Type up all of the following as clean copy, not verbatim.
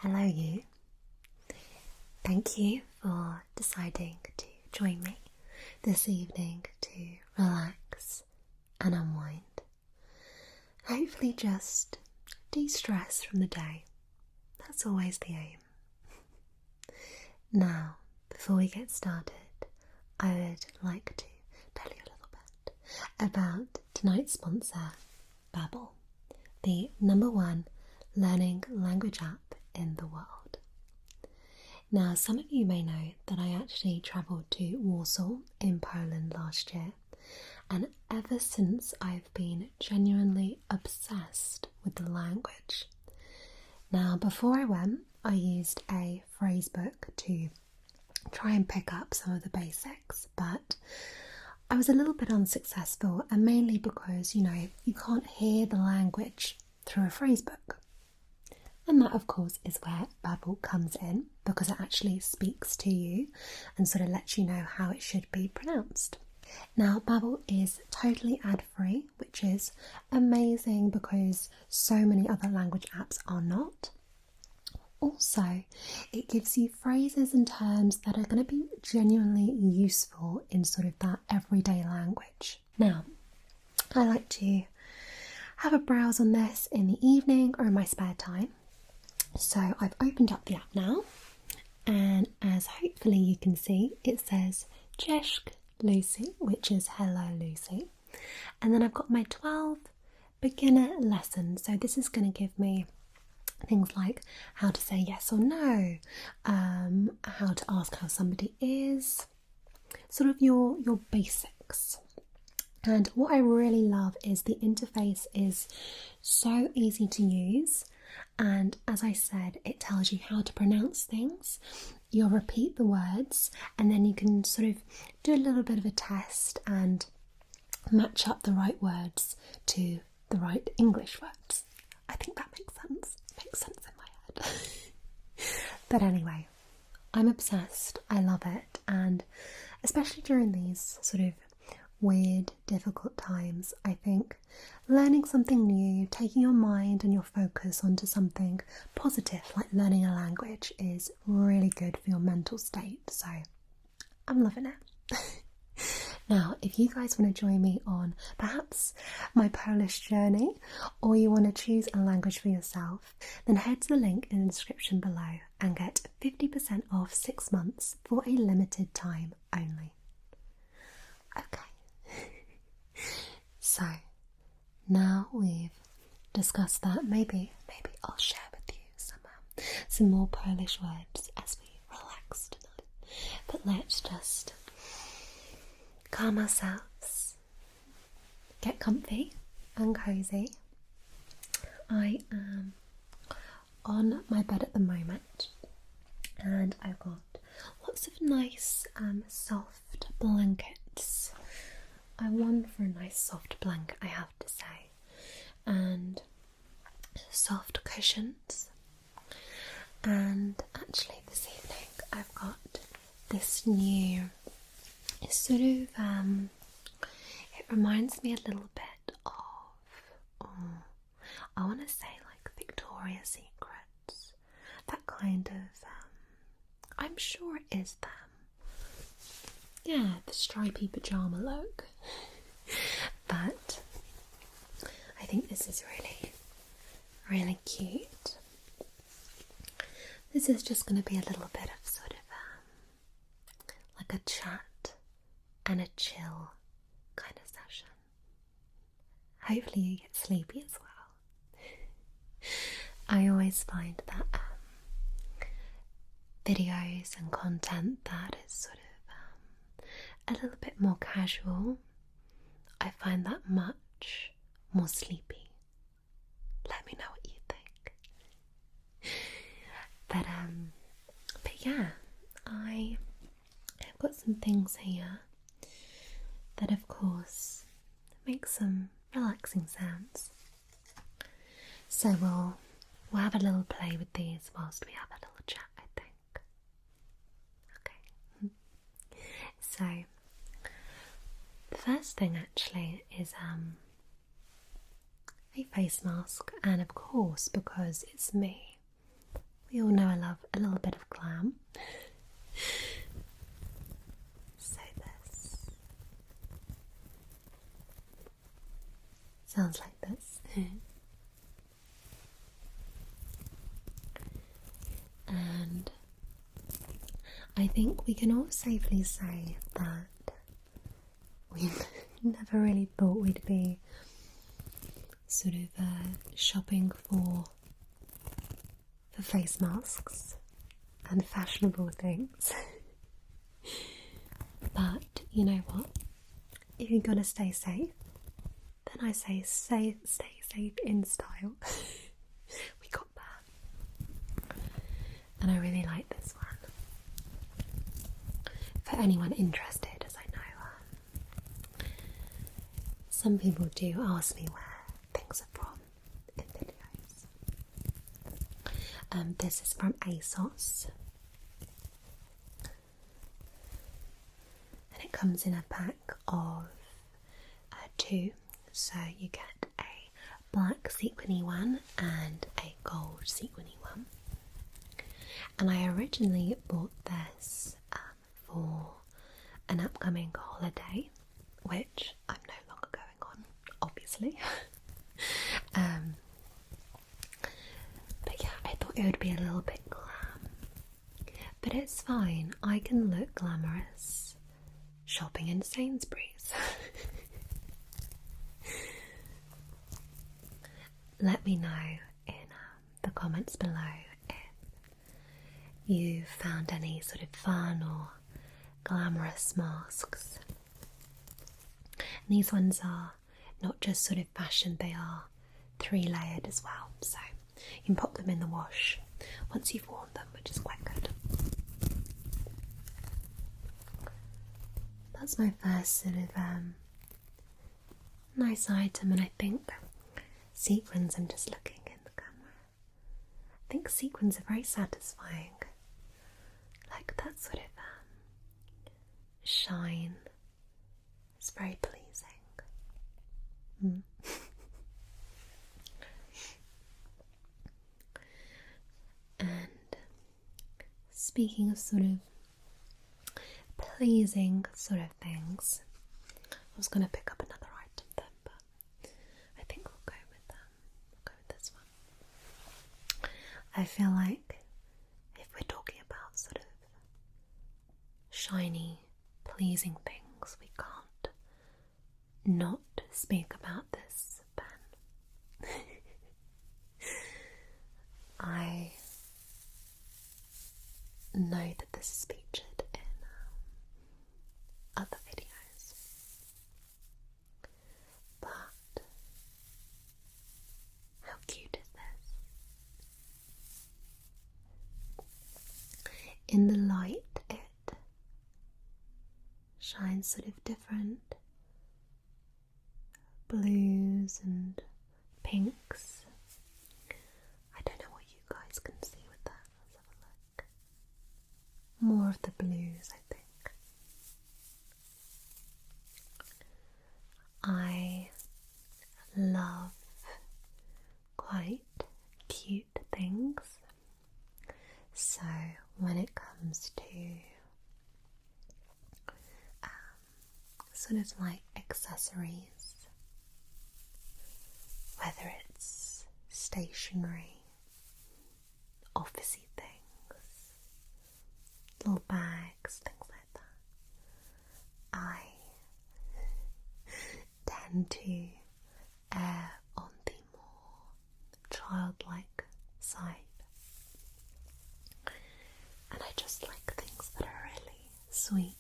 Hello you. Thank you for deciding to join me this evening to relax and unwind. Hopefully just de-stress from the day. That's always the aim. Now, before we get started, I would like to tell you a little bit about tonight's sponsor, Babbel, the #1 learning language app in the world. Now, some of you may know that I actually travelled to Warsaw in Poland last year, and ever since I've been genuinely obsessed with the language. Now, before I went, I used a phrase book to try and pick up some of the basics, but I was a little bit unsuccessful, and mainly because, you can't hear the language through a phrase book. And that, of course, is where Babbel comes in, because it actually speaks to you and sort of lets you know how it should be pronounced. Now, Babbel is totally ad-free, which is amazing because so many other language apps are not. Also, it gives you phrases and terms that are going to be genuinely useful in sort of that everyday language. Now, I like to have a browse on this in the evening or in my spare time. So I've opened up the app now, and as hopefully you can see, it says Cześć Lucy, which is hello Lucy. And then I've got my 12 beginner lessons. So this is going to give me things like how to say yes or no, how to ask how somebody is, sort of your basics. And what I really love is the interface is so easy to use. And as I said, it tells you how to pronounce things. You'll repeat the words, and then you can sort of do a little bit of a test and match up the right words to the right English words. I think that makes sense. It makes sense in my head. But anyway, I'm obsessed. I love it. And especially during these sort of weird, difficult times, I think learning something new, taking your mind and your focus onto something positive like learning a language is really good for your mental state. So I'm loving it. Now, if you guys want to join me on perhaps my Polish journey, or you want to choose a language for yourself, then head to the link in the description below and get 50% off 6 months for a limited time only. Okay. So, now we've discussed that, maybe I'll share with you some more Polish words as we relax tonight. But let's just calm ourselves, get comfy and cozy. I am on my bed at the moment, and I've got lots of nice soft blankets. I'm one for a nice soft blanket, I have to say, and soft cushions. And actually this evening I've got this new, it's sort of, it reminds me a little bit of, I want to say like Victoria's Secrets, that kind of, I'm sure it is them. Yeah, the stripy pyjama look. But I think this is really, really cute. This is just going to be a little bit of sort of like a chat and a chill kind of session. Hopefully you get sleepy as well. I always find that videos and content that is sort of a little bit more casual, I find that much more sleepy. Let me know what you think. But yeah, I have got some things here that of course make some relaxing sounds. So we'll have a little play with these whilst we have a little chat, I think. Okay. So the first thing actually is a face mask, and of course because it's me, We all know I love a little bit of glam. So this sounds like this. And I think we can all safely say that we never really thought we'd be sort of shopping for face masks and fashionable things. But you know what? If you're gonna stay safe, then I say stay safe in style. We got that. And I really like this one. For anyone interested, as I know, some people do ask me where things are from in videos. This is from ASOS. And it comes in a pack of 2. So you get a black sequiny one and a gold sequiny one. And I originally bought this for an upcoming holiday, which I'm no longer going on, obviously. But yeah, I thought it would be a little bit glam. But it's fine, I can look glamorous shopping in Sainsbury's. Let me know in the comments below if you found any sort of fun or glamorous masks. And these ones are not just sort of fashion, they are 3-layered as well, so you can pop them in the wash once you've worn them, which is quite good. That's my first sort of nice item, and I think sequins, I'm just looking in the camera, I think sequins are very satisfying, like that sort of shine. It's very pleasing. And speaking of sort of pleasing sort of things, I was going to pick up another item then, but I think we'll go with this one. I feel like if we're talking about sort of shiny, pleasing things, we can't not speak about this pen. I know that this is featured in other videos, but how cute is this? In the light, it shines sort of different blues and pinks. I don't know what you guys can see with that. Let's have a look. More of the blues, I think. I love quite cute things, so when it comes to sort of like accessories, whether it's stationery, officey things, little bags, things like that, I tend to err on the more childlike side. And I just like things that are really sweet.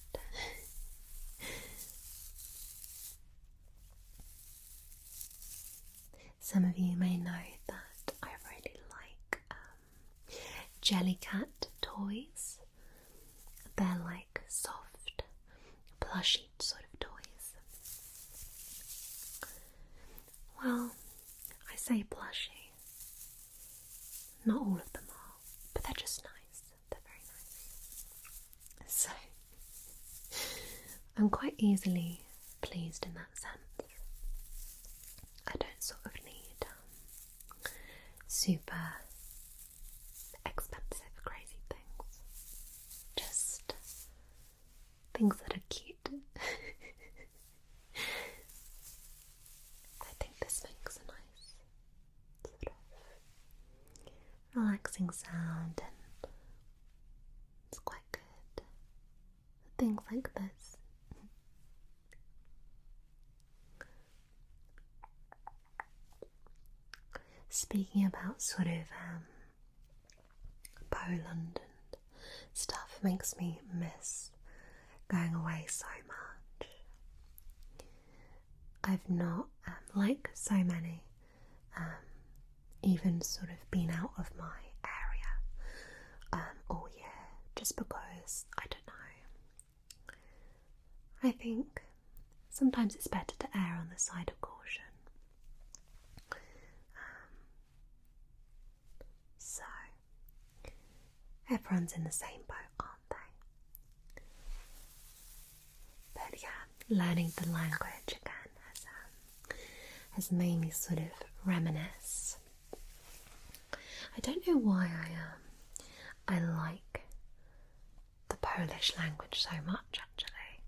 Some of you may know that I really like Jellycat toys. They're like soft, plushy sort of toys. Well, I say plushy. Not all of them are, but they're just nice. They're very nice. So, I'm quite easily pleased in that sense. I don't sort of need super expensive relaxing sound, and it's quite good for things like this. Speaking about sort of Poland and stuff, makes me miss going away so much. I've not, like so many, even sort of been out of my area all year, just because, I don't know, I think sometimes it's better to err on the side of caution. So, everyone's in the same boat, aren't they? But yeah, learning the language again has made me sort of reminisce. I don't know why I like the Polish language so much, actually.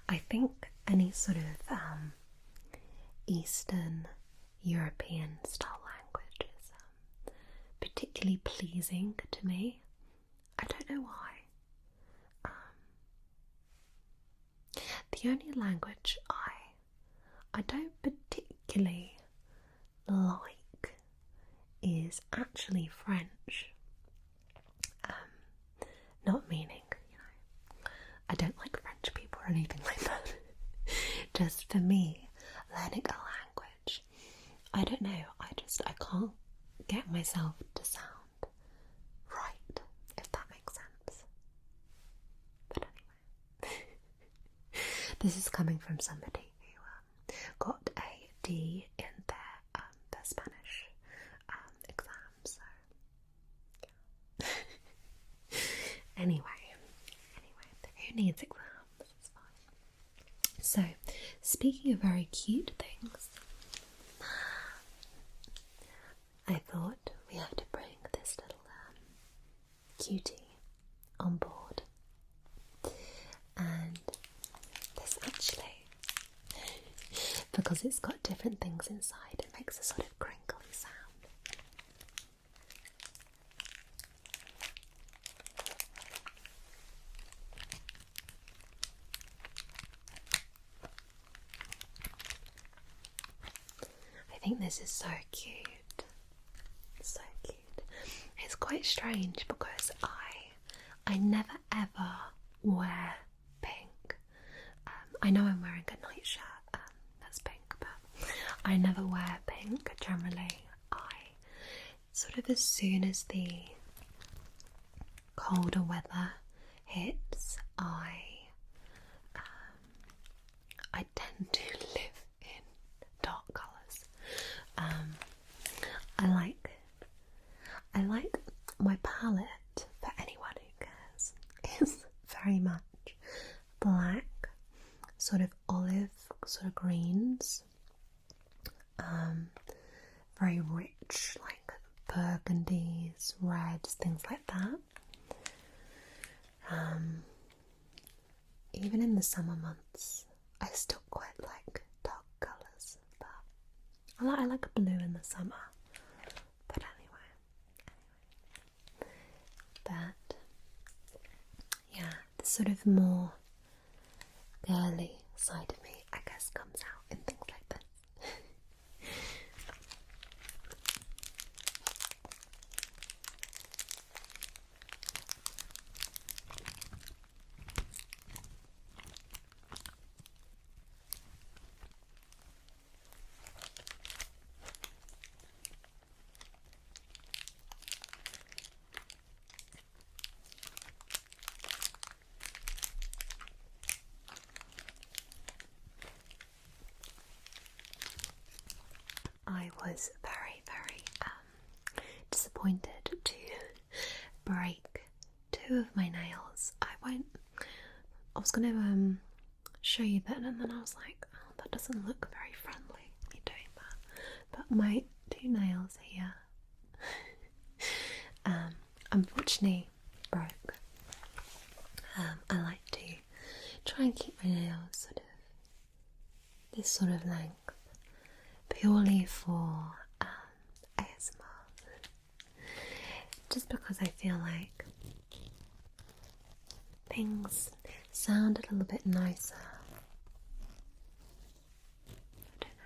I think any sort of Eastern European style language is particularly pleasing to me. I don't know why. The only language I don't particularly like is actually French. Not meaning, I don't like French people or anything like that. Just for me, learning a language, I don't know, I can't get myself to sound right, if that makes sense. But anyway, this is coming from somebody who got a D in their Spanish exam, so yeah. Anyway, who needs exams? It's fine. So, speaking of very cute things, I thought we have to bring this little cutie on board, and this actually, because it's got different things inside, it makes a sort of crinkly sound. I think this is so cute. So cute. It's quite strange because I never ever wear pink. I know I'm wearing a night shirt that's pink, but I never wear pink generally. I sort of, as soon as the colder weather hits, I tend to live in dark colours. I like my palette, for anyone who cares, is very much black, sort of olive, sort of greens, very rich, like burgundies, reds, things like that. Even in the summer months, I still quite like dark colours, but I like blue in the summer. But anyway, but yeah, the sort of more girly side of me, I guess, comes out in things like this. I was very, very disappointed to break two of my nails. I was going to show you that, and then I was like, oh, that doesn't look very friendly, me doing that. But my two nails here, unfortunately broke. I like to try and keep my nails sort of this sort of length, purely for ASMR. just because I feel like things sound a little bit nicer. I don't know.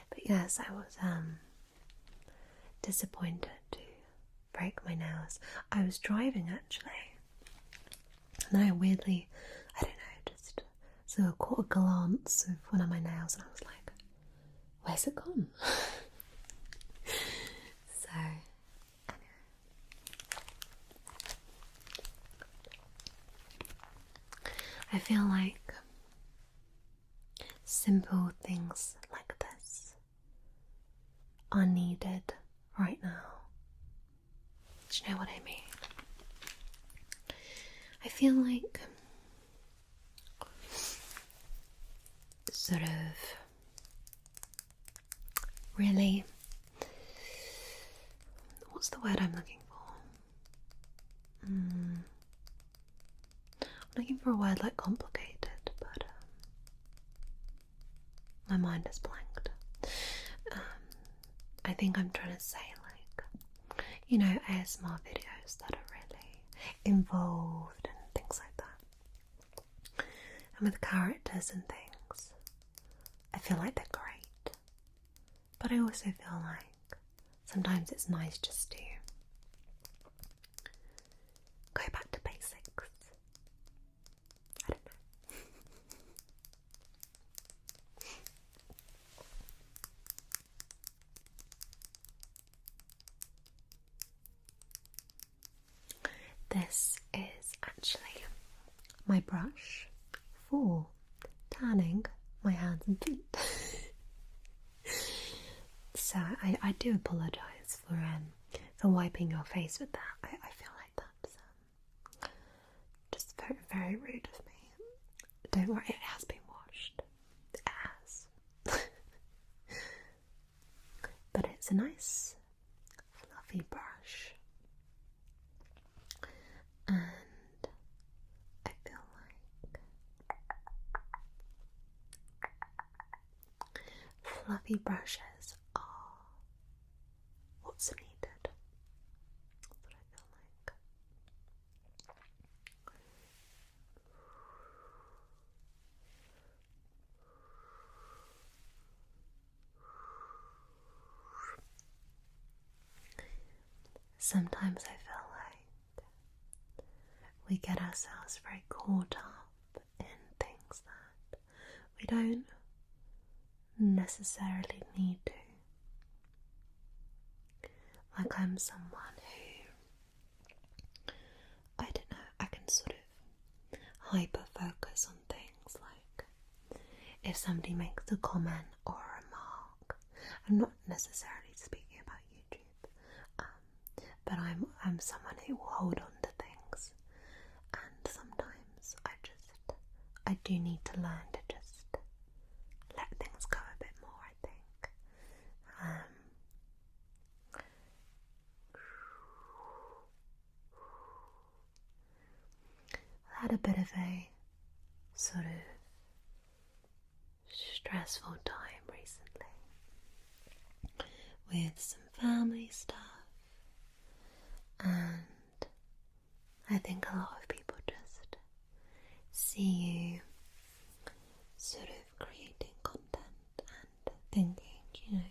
But yes, I was disappointed to break my nails. I was driving actually, and I weirdly, I don't know, just sort of caught a glance of one of my nails, and I was like, where's it gone? So, anyway. I feel like simple things like this are needed right now. Do you know what I mean? I feel like sort of really, what's the word I'm looking for? I'm looking for a word like complicated, but my mind is blanked. I think I'm trying to say like, you know, ASMR videos that are really involved and things like that. And with characters and things, I feel like they're great. But I also feel like sometimes it's nice just to go back to basics. I don't know. This is actually my brush for tanning my hands and feet. So I do apologise for wiping your face with that. I feel like that's just very, very rude of me. Don't worry, it has been washed. It has. But it's a nice fluffy brush. And I feel like fluffy brushes are what's needed. That's what I feel like. Sometimes I feel like we get ourselves very caught up in things that we don't necessarily need to. Like I'm someone who, I don't know, I can sort of hyper focus on things like if somebody makes a comment or a remark. I'm not necessarily speaking about YouTube, but I'm someone who will hold on to things, and sometimes I do need to learn to just let things go a bit more, I think. I had a bit of a sort of stressful time recently with some family stuff, and I think a lot of people just see you sort of creating content and thinking, you know,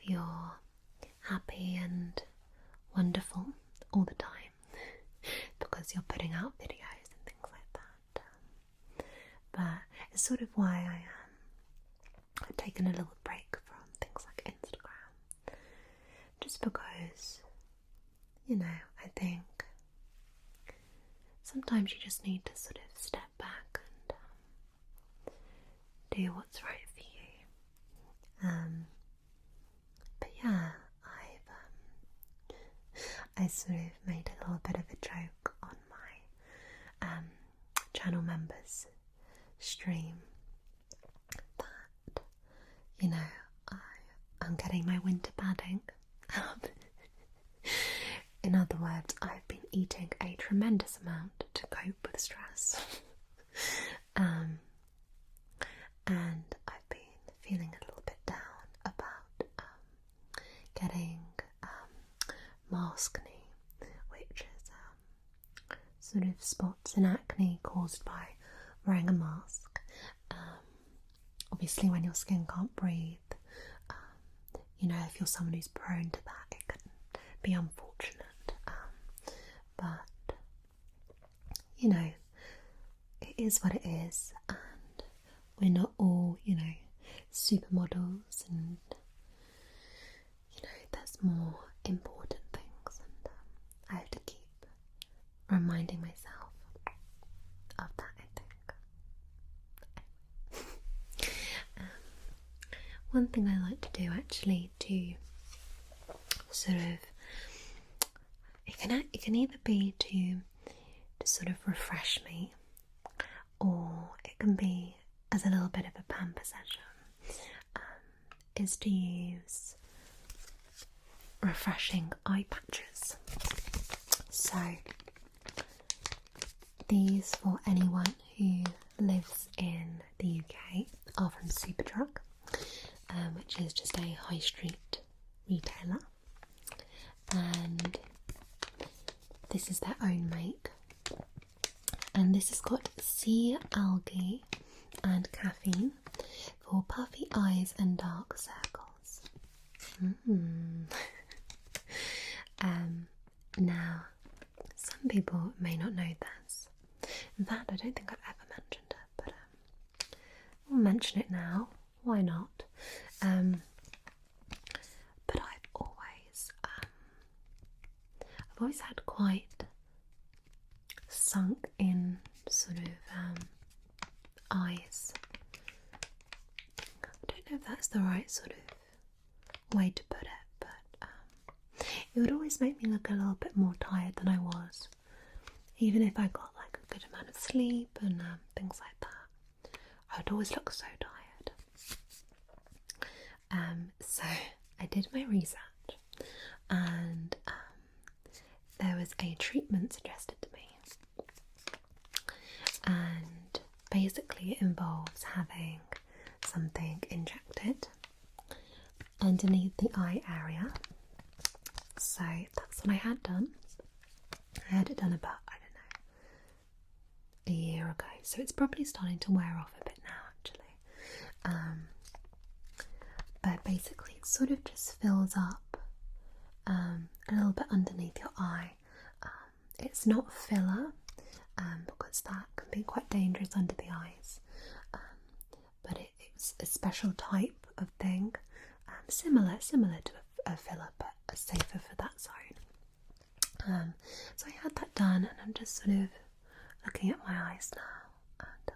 you're happy and wonderful all the time because you're putting out videos and things like that. But it's sort of why I've taken a little break from things like Instagram, just because, you know, I think sometimes you just need to sort of step back and do what's right for you. But yeah, I sort of made a little bit of a joke on my channel members stream that, you know, I'm getting my winter padding. In other words, I've been eating a tremendous amount to cope with stress. and acne caused by wearing a mask. Obviously, when your skin can't breathe, if you're someone who's prone to that, it can be unfortunate. But it is what it is, and we're not all, supermodels, and there's more important things, and I have to keep reminding myself of that, I think. One thing I like to do actually to sort of, it can either be to sort of refresh me, or it can be as a little bit of a pamper session, is to use refreshing eye patches. So these, for anyone who lives in the UK, are from Superdrug, which is just a high street retailer, and this is their own make, and this has got sea algae and caffeine for puffy eyes and dark circles. Now, some people may not know this. In fact, I don't think I've ever mentioned it, but I'll mention it now. Why not? But I've always had quite sunk in sort of eyes. I don't know if that's the right sort of way to put it, but it would always make me look a little bit more tired than I was, even if I got like a good amount of sleep and things like that. I would always look so tired. So I did my research, and there was a treatment suggested to me, and basically it involves having something injected underneath the eye area. So that's what I had done. I had it done about, a year ago, so it's probably starting to wear off a bit now actually. But basically it sort of just fills up a little bit underneath your eye. It's not filler, because that can be quite dangerous under the eyes, but it's a special type of thing, similar to a filler, but safer for that zone. So I had that done, and I'm just sort of looking at my eyes now, and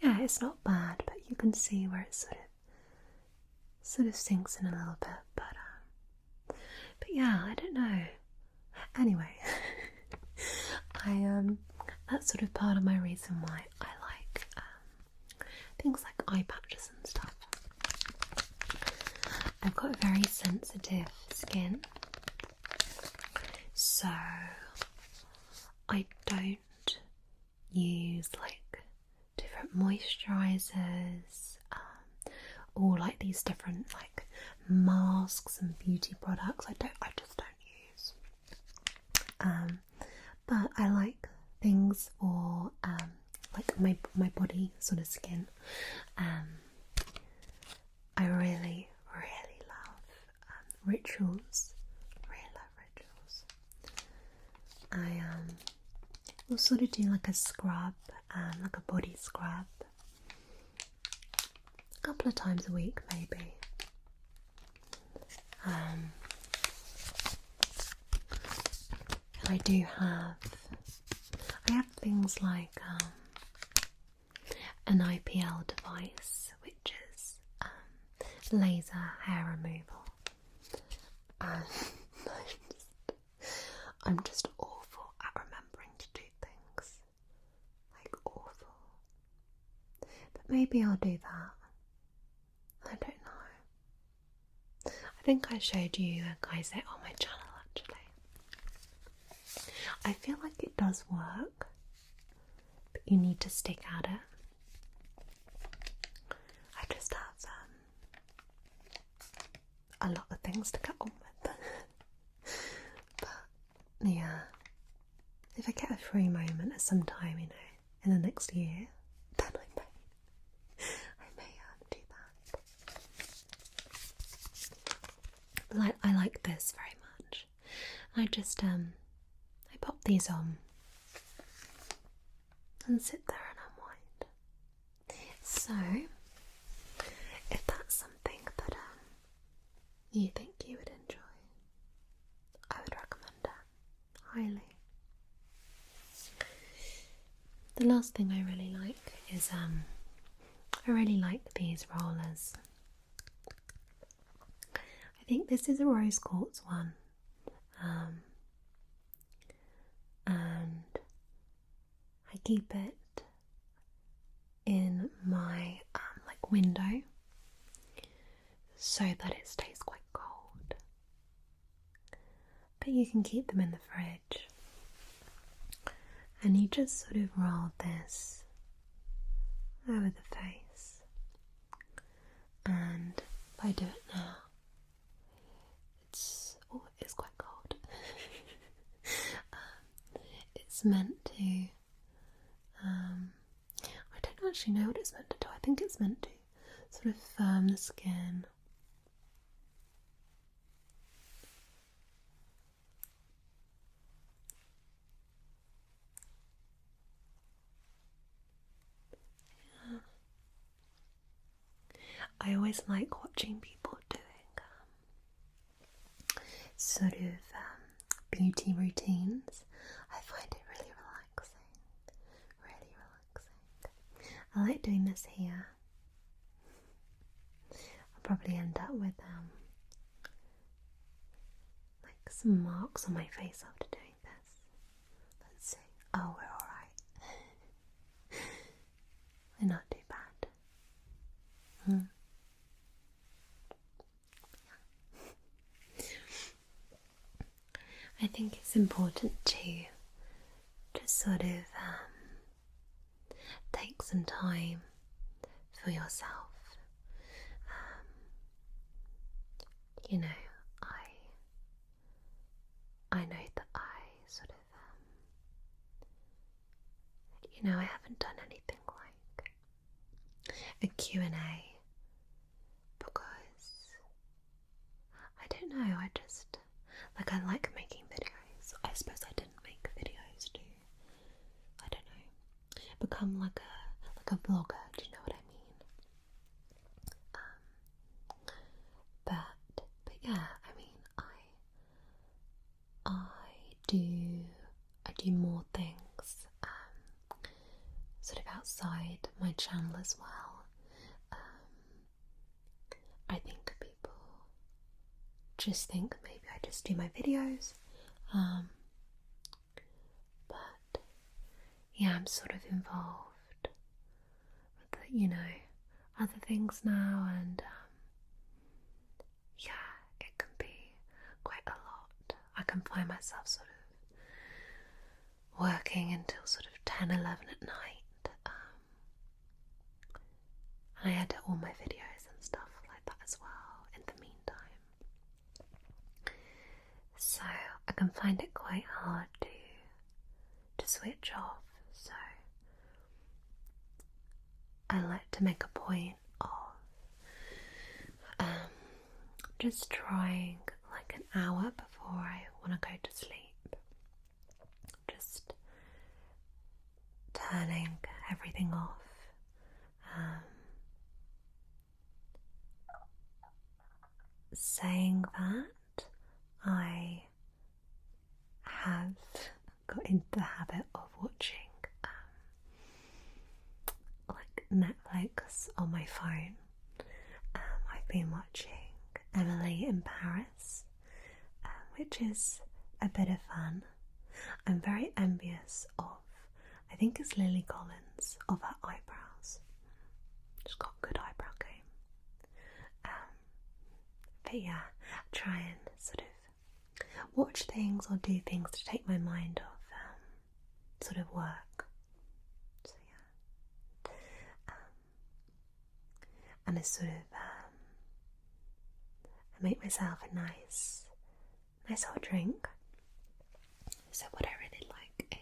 yeah, it's not bad, but you can see where it sort of sinks in a little bit, but yeah, I don't know. Anyway, that's sort of part of my reason why I like things like eye patches and stuff. I've got a very sensitive skin, so I don't use like different moisturisers, or like these different like masks and beauty products. I just don't use. But I like things for like my body sort of skin. I really love rituals. Really love rituals. I will sort of do like a scrub, like a body scrub, a couple of times a week maybe. And I have things like an IPL device, which is laser hair removal, and I'm just awful at remembering to do things, like awful, but maybe I'll do that. I don't know. I think I showed you guys it on my channel actually. I feel like it does work, but you need to stick at it. I just have a lot of things to get on with. But yeah, if I get a free moment at some time, in the next year, then I may do that. But I like this very much. I just I pop these on and sit there and unwind. So, if that's something that you think you would enjoy, I would recommend it highly. The last thing I really like is I really like these rollers. I think this is a rose quartz one, and I keep it in my window so that it stays quite cold. But you can keep them in the fridge, and you just sort of roll this over the face. And if I do it now, it's quite cold. It's meant to I don't actually know what it's meant to do. I think it's meant to sort of firm the skin. Yeah. I always like watching people doing sort of beauty routines. I find it really relaxing. Really relaxing. I like doing this here. I'll probably end up with some marks on my face after doing this. Let's see. Oh, we're alright. We're not too bad. I think it's important to just sort of take some time for yourself. I know that I sort of, I haven't done anything like a Q&A because I don't know, I just, I like making videos. I suppose I didn't make videos to, I don't know, become like a vlogger, do you know what I mean? But yeah, I mean, I do more things sort of outside my channel as well. I think people just think maybe I just do my videos, but yeah, I'm sort of involved with other things now, and yeah, it can be quite a lot. I can find myself sort of working until sort of 10, 11 at night. I edit all my videos and stuff like that as well in the meantime. So I can find it quite hard to switch off. So I like to make a point of just trying like an hour before I want to go to sleep, just turning everything off. Saying that, I have got into the habit of watching like Netflix on my phone. I've been watching Emily in Paris, which is a bit of fun. I'm very envious of, I think it's Lily Collins, of her eyebrows. She's got a good eyebrow game. But yeah, try and sort of watch things or do things to take my mind off sort of work. So yeah, and I sort of I make myself a nice hot drink. So what I really like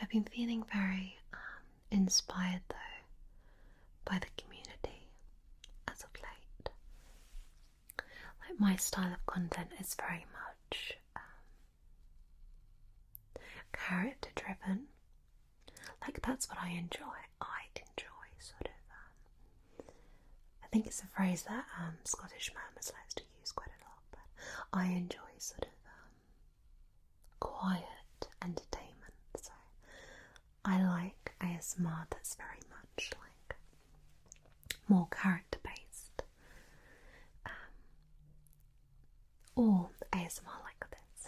I've been feeling very inspired though by the community as of late. Like, my style of content is very much character driven. Like, that's what I enjoy. I enjoy sort of I think it's a phrase that Scottish mamas likes to use quite a lot, but I enjoy sort of quiet entertainment. So I like ASMR that's very much like more character based, or ASMR like this.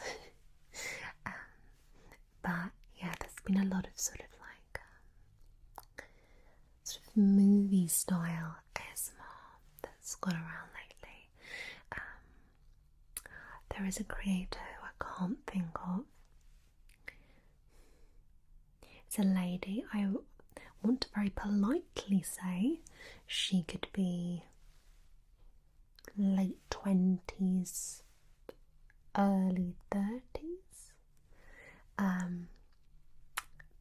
But yeah, there's been a lot of sort of movie style ASMR that's gone around lately. There is a creator who I can't think of. It's a lady. I want to very politely say she could be late 20s, early 30s.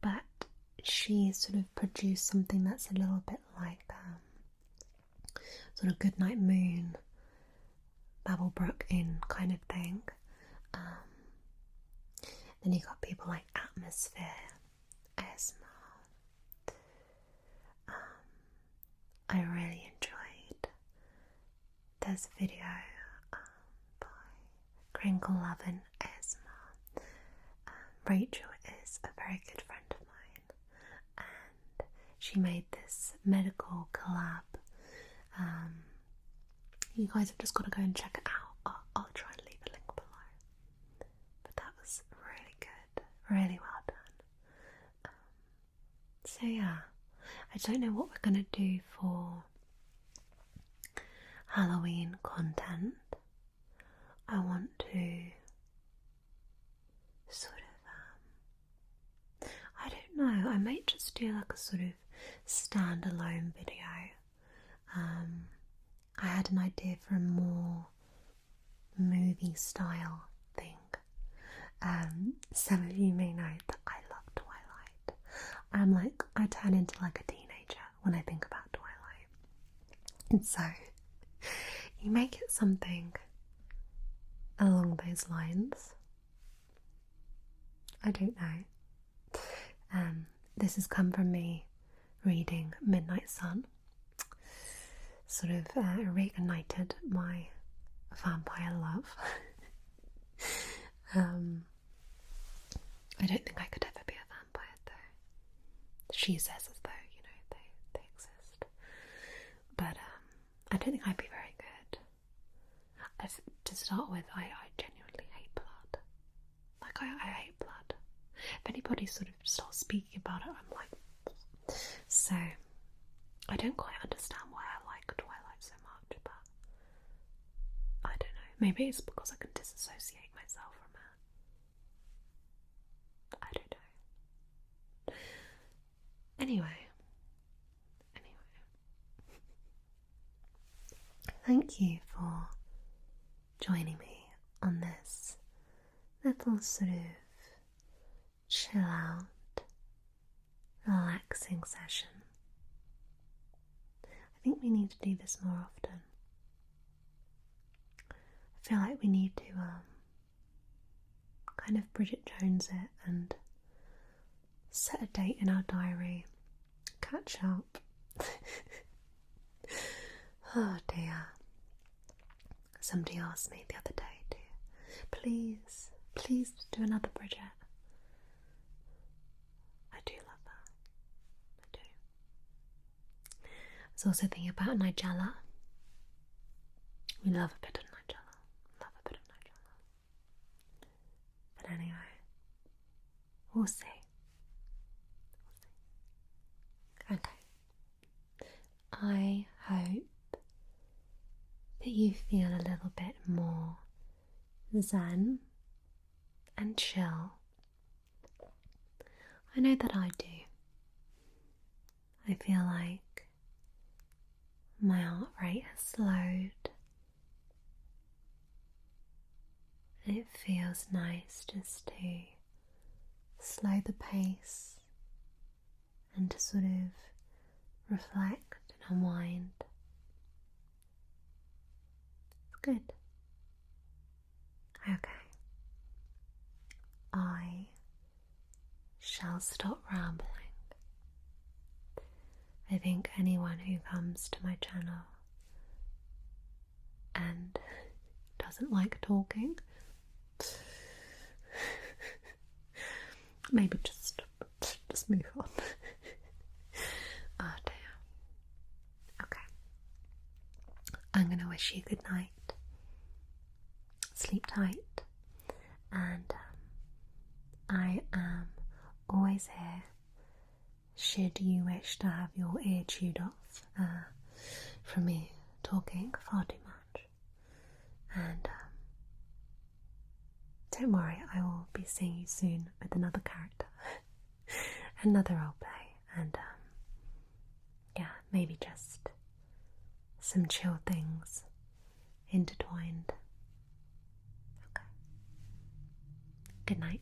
But she sort of produced something that's a little bit like sort of Goodnight Moon, Babblebrook in kind of thing. Then you got people like Atmosphere, ASMR. I really enjoyed. There's a video by Crinkle Lovin' ASMR. Rachel is a very good friend of mine, and she made this medical collab. You guys have just got to go and check it out. I'll try and leave a link below. But that was really good, really well done. So yeah, I don't know what we're going to do for Halloween content. I want to sort of, I don't know, I might just do like a sort of standalone video. I had an idea for a more movie style thing. Some of you may know that I love Twilight. I turn into like a teenager when I think about Twilight. And so, you make it something along those lines. I don't know. This has come from me reading Midnight Sun. Sort of reignited my vampire love. I don't think I could ever be a vampire though. She says as though, you know, they exist. But I don't think I'd be very good. To start with, I genuinely hate blood. Like, I hate blood. If anybody sort of starts speaking about it, I'm like... So, I don't quite understand why I like Twilight so much, but I don't know. Maybe it's because I can disassociate myself from it. I don't know. Anyway. Thank you for joining me on this little sort of chill out, relaxing session. I think we need to do this more often. I feel like we need to kind of Bridget Jones it and set a date in our diary, catch up. Oh dear. Somebody asked me the other day to please do another Bridget. I do love that. I do. I was also thinking about Nigella. We love a bit of Nigella. But anyway, we'll see. Okay. I hope that you feel a little bit more zen and chill. I know that I do. I feel like my heart rate has slowed. It feels nice just to slow the pace and to sort of reflect and unwind. Good. Okay. I shall stop rambling. I think anyone who comes to my channel and doesn't like talking, maybe just move on. Oh dear. Okay. I'm gonna wish you good night. Sleep tight, and I am always here should you wish to have your ear chewed off from me talking far too much. And don't worry, I will be seeing you soon with another character, another roleplay, and yeah, maybe just some chill things intertwined. Okay. Good night.